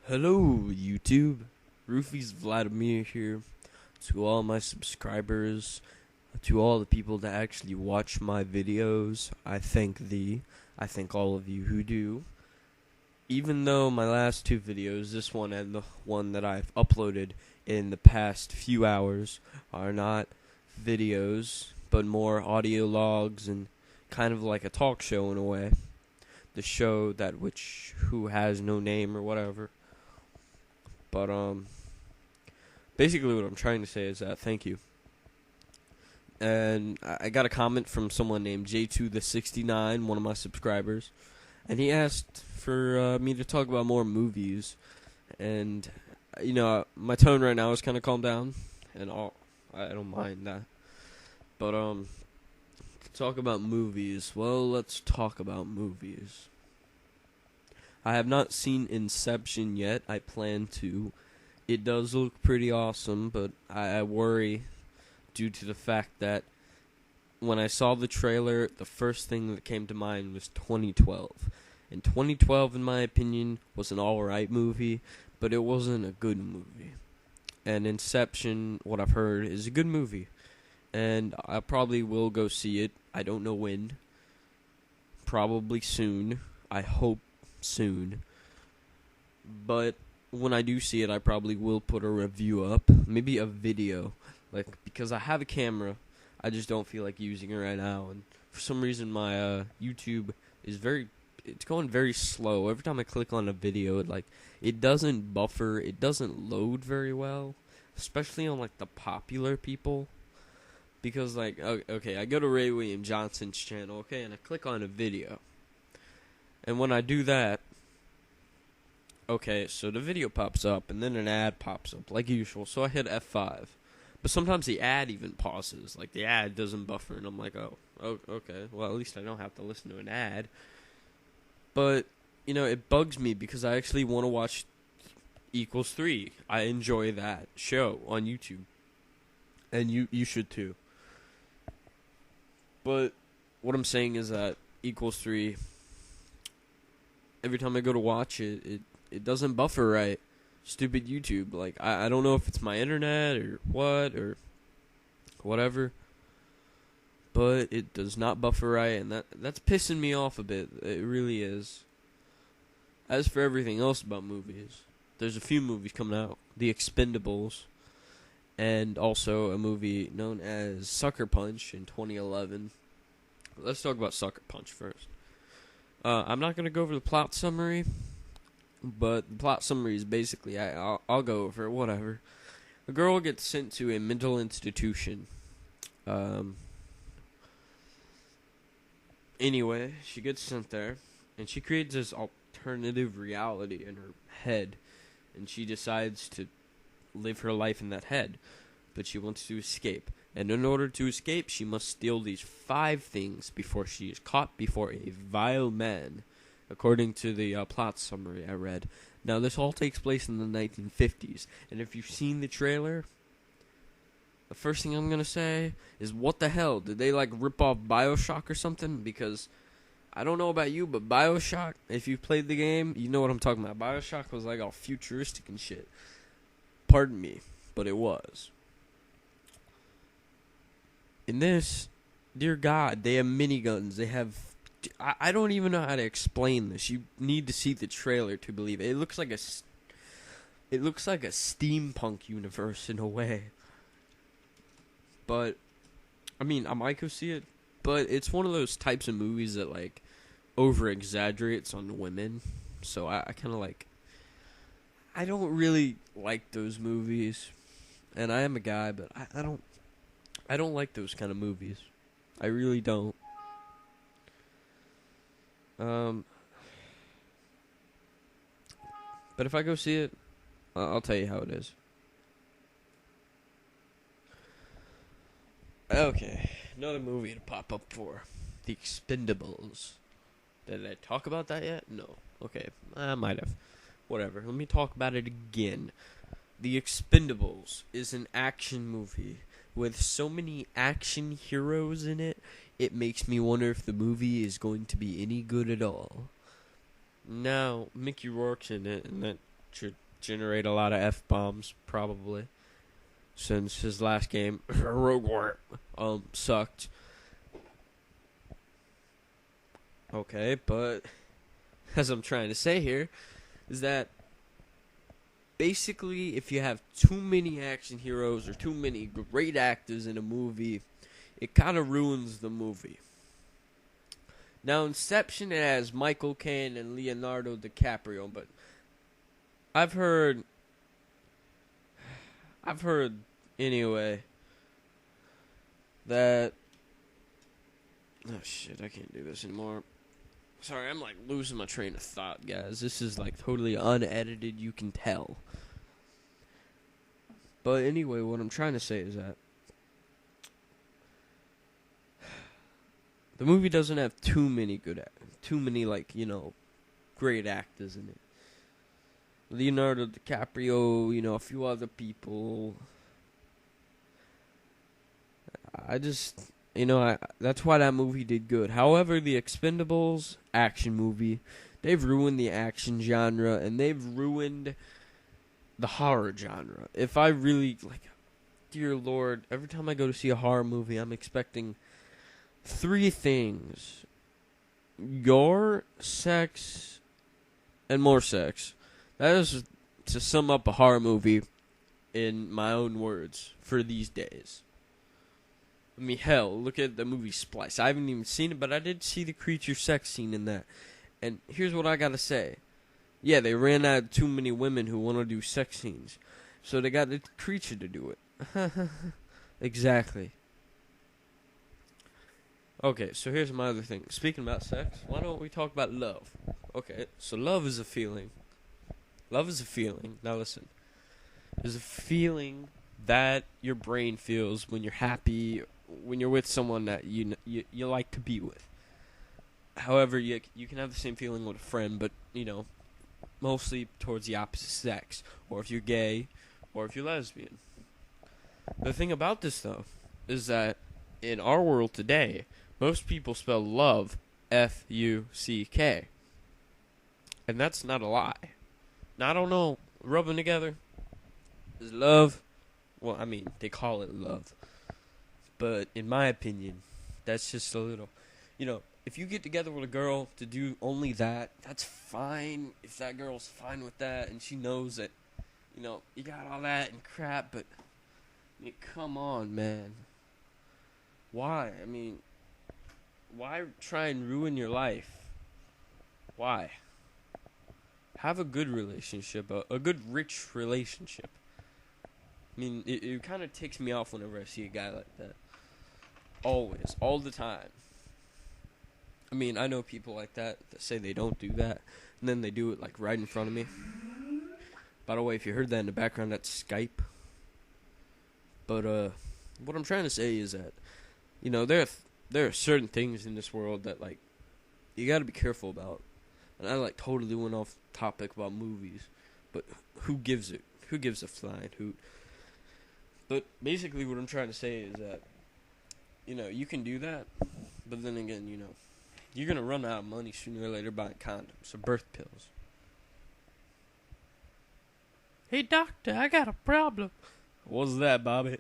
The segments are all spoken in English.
Hello, YouTube. Roofies Vladimir here. To all my subscribers, to all the people that actually watch my videos, I thank thee. I thank all of you who do. Even though my last two videos, this one and the one that I've uploaded in the past few hours, are not videos, but more audio logs and kind of like a talk show in a way. The show that who has no name or whatever. But basically what I'm trying to say is that thank you. And I got a comment from someone named J2 the 69, one of my subscribers, and he asked for me to talk about more movies. And my tone right now is kind of calmed down, and I don't mind that. But to talk about movies. Well, let's talk about movies. I have not seen Inception yet. I plan to. It does look pretty awesome, but I worry due to the fact that when I saw the trailer, the first thing that came to mind was 2012. And 2012, in my opinion, was an alright movie, but it wasn't a good movie. And Inception, what I've heard, is a good movie. And I probably will go see it. I don't know when. Probably soon. I hope soon. But when I do see it, I probably will put a review up. Maybe a video. Because I have a camera. I just don't feel like using it right now. And for some reason, my YouTube is it's going very slow. Every time I click on a video, it doesn't buffer. It doesn't load very well. Especially on, the popular people. Because, okay, I go to Ray William Johnson's channel, okay, and I click on a video. And when I do that, okay, so the video pops up, and then an ad pops up, like usual. So I hit F5. But sometimes the ad even pauses. The ad doesn't buffer, and I'm like, oh, okay. Well, at least I don't have to listen to an ad. But, it bugs me because I actually want to watch Equals 3. I enjoy that show on YouTube. And you should too. But what I'm saying is that Equals 3, every time I go to watch it, it doesn't buffer right. Stupid YouTube. I don't know if it's my internet or what or whatever. But it does not buffer right, and that's pissing me off a bit. It really is. As for everything else about movies, there's a few movies coming out. The Expendables. And also a movie known as Sucker Punch in 2011. Let's talk about Sucker Punch first. I'm not going to go over the plot summary, but the plot summary is basically, I'll go over it, whatever. A girl gets sent to a mental institution. Anyway, she gets sent there, and she creates this alternative reality in her head, and she decides to live her life in that head, but she wants to escape. And in order to escape, she must steal these 5 things before she is caught before a vile man, according to the plot summary I read. Now, this all takes place in the 1950s, and if you've seen the trailer, the first thing I'm going to say is, what the hell? Did they, rip off BioShock or something? Because I don't know about you, but BioShock, if you've played the game, you know what I'm talking about. BioShock was, all futuristic and shit. Pardon me, but it was. In this, dear God, they have miniguns. They have... I don't even know how to explain this. You need to see the trailer to believe it. It looks like a steampunk universe in a way. But, I might go see it. But it's one of those types of movies that, over-exaggerates on women. So I kind of I don't really like those movies, and I am a guy, but I don't like those kind of movies. I really don't. But if I go see it, I'll tell you how it is. Okay, another movie to pop up for. The Expendables. Did I talk about that yet? No. Okay, I might have. Whatever, let me talk about it again. The Expendables is an action movie with so many action heroes in it, it makes me wonder if the movie is going to be any good at all. Now, Mickey Rourke's in it, and should generate a lot of F-bombs, probably. Since his last game, Rogue War, sucked. Okay, but as I'm trying to say here, is that basically if you have too many action heroes or too many great actors in a movie, it kind of ruins the movie. Now, Inception, it has Michael Caine and Leonardo DiCaprio, but I've heard anyway that oh shit, I can't do this anymore. Sorry, I'm like losing my train of thought, guys. This is like totally unedited, you can tell. But anyway, what I'm trying to say is that the movie doesn't have too many like, great actors in it. Leonardo DiCaprio, a few other people. That's why that movie did good. However, the Expendables action movie, they've ruined the action genre, and they've ruined the horror genre. If I really, dear Lord, every time I go to see a horror movie, I'm expecting 3 things: gore, sex, and more sex. That is to sum up a horror movie in my own words for these days. I mean, hell, look at the movie Splice. I haven't even seen it, but I did see the creature sex scene in that. And here's what I gotta say. Yeah, they ran out of too many women who want to do sex scenes. So they got the creature to do it. Exactly. Okay, so here's my other thing. Speaking about sex, why don't we talk about love? Okay, so love is a feeling. Love is a feeling. Now listen. There's a feeling that your brain feels when you're happy, when you're with someone that you like to be with. However, you can have the same feeling with a friend, but, mostly towards the opposite sex. Or if you're gay, or if you're lesbian. The thing about this, though, is that in our world today, most people spell love F-U-C-K. And that's not a lie. Now, I don't know, rubbing together is love. Well, I mean, they call it love. But in my opinion, that's just a little, if you get together with a girl to do only that, that's fine. If that girl's fine with that and she knows that, you got all that and crap, but, come on, man. Why? I mean, why try and ruin your life? Why? Have a good relationship, a good rich relationship. I mean, it kind of takes me off whenever I see a guy like that. Always, all the time. I mean, I know people like that say they don't do that, and then they do it, right in front of me. By the way, if you heard that in the background, that's Skype. But, what I'm trying to say is that, there are certain things in this world that, you gotta be careful about. And I, totally went off topic about movies. But who gives it? Who gives a flying hoot? But basically what I'm trying to say is that, you can do that. But then again, you're going to run out of money sooner or later buying condoms or birth pills. Hey, doctor, I got a problem. What's that, Bobby?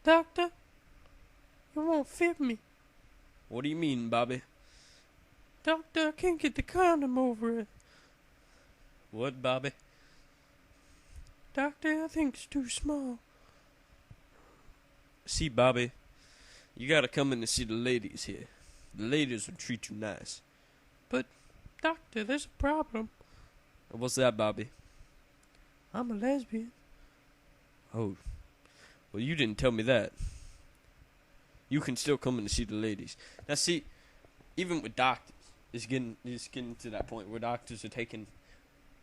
Doctor, it won't fit me. What do you mean, Bobby? Doctor, I can't get the condom over it. What, Bobby? Doctor, I think it's too small. See, Bobby, you gotta come in to see the ladies here. The ladies will treat you nice. But, doctor, there's a problem. What's that, Bobby? I'm a lesbian. Oh, well, you didn't tell me that. You can still come in to see the ladies. Now, see, even with doctors, it's getting to that point where doctors are taking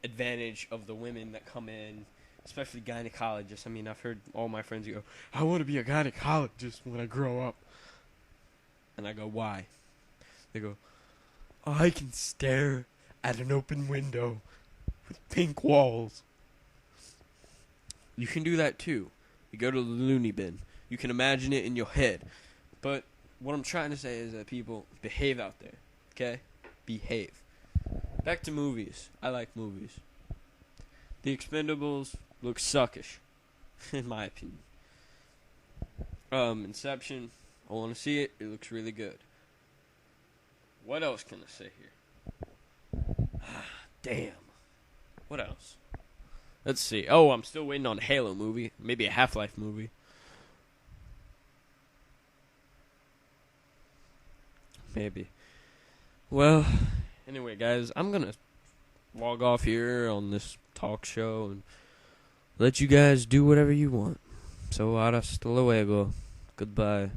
advantage of the women that come in, especially gynecologists. I mean, I've heard all my friends go, I want to be a gynecologist when I grow up. And I go, why? They go, I can stare at an open window with pink walls. You can do that too. You go to the loony bin. You can imagine it in your head. But what I'm trying to say is that people behave out there. Okay? Behave. Back to movies. I like movies. The Expendables look suckish, in my opinion. Inception, I want to see it. It looks really good. What else can I say here? Damn. What else? Let's see. Oh, I'm still waiting on a Halo movie. Maybe a Half-Life movie. Maybe. Well, anyway, guys, I'm going to log off here on this talk show and let you guys do whatever you want. So, hasta luego. Goodbye.